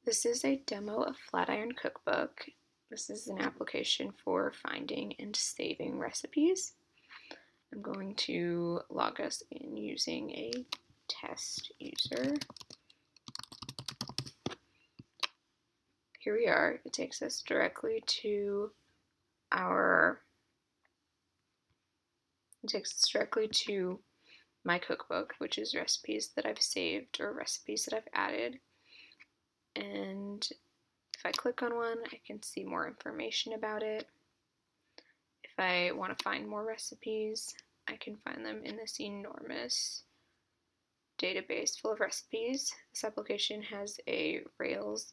This is a demo of Flatiron Cookbook. This is an application for finding and saving recipes. I'm going to log us in using a test user. Here we are. It takes us directly to my cookbook, which is recipes that I've saved or recipes that I've added. And if I click on one, I can see more information about it. If I want to find more recipes, I can find them in this enormous database full of recipes. This application has a Rails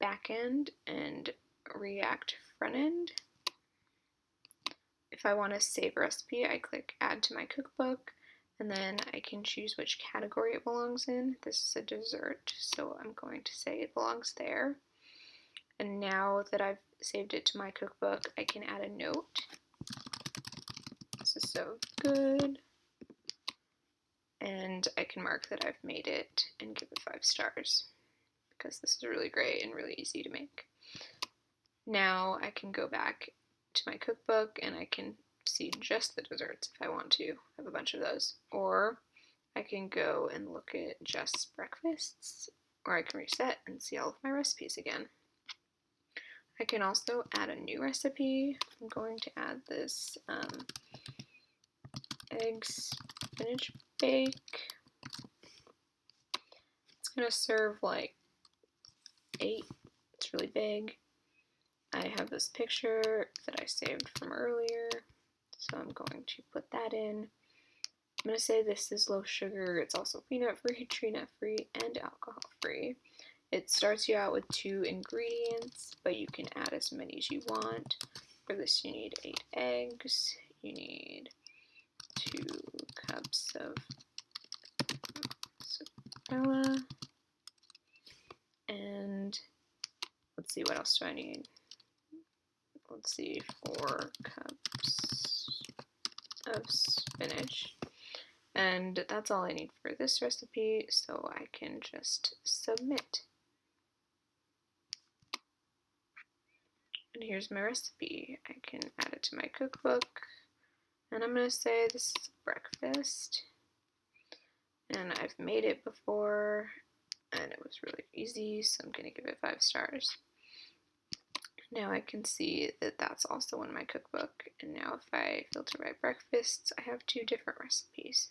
backend and React front end. If I want to save a recipe, I click Add to my cookbook, and then I can choose which category it belongs in. This is a dessert, so I'm going to say it belongs there. And now that I've saved it to my cookbook, I can add a note. This is so good. And I can mark that I've made it and give it 5 stars because this is really great and really easy to make. Now I can go back to my cookbook and I can see just the desserts if I want to. I have a bunch of those. Or I can go and look at just breakfasts, or I can reset and see all of my recipes again. I can also add a new recipe. I'm going to add this egg spinach bake. It's going to serve like 8. It's really big. I have this picture that I saved from earlier, so I'm going to put that in. I'm going to say this is low sugar. It's also peanut free, tree nut free, and alcohol free. It starts you out with 2 ingredients, but you can add as many as you want. For this you need 8 eggs, you need 2 cups of mozzarella, and let's see, what else do I need? Let's see, 4 cups of spinach. And that's all I need for this recipe, so I can just submit. And here's my recipe. I can add it to my cookbook, and I'm going to say this is breakfast, and I've made it before, and it was really easy, so I'm going to give it 5 stars. Now I can see that that's also in my cookbook, and now if I filter by breakfasts, I have 2 different recipes.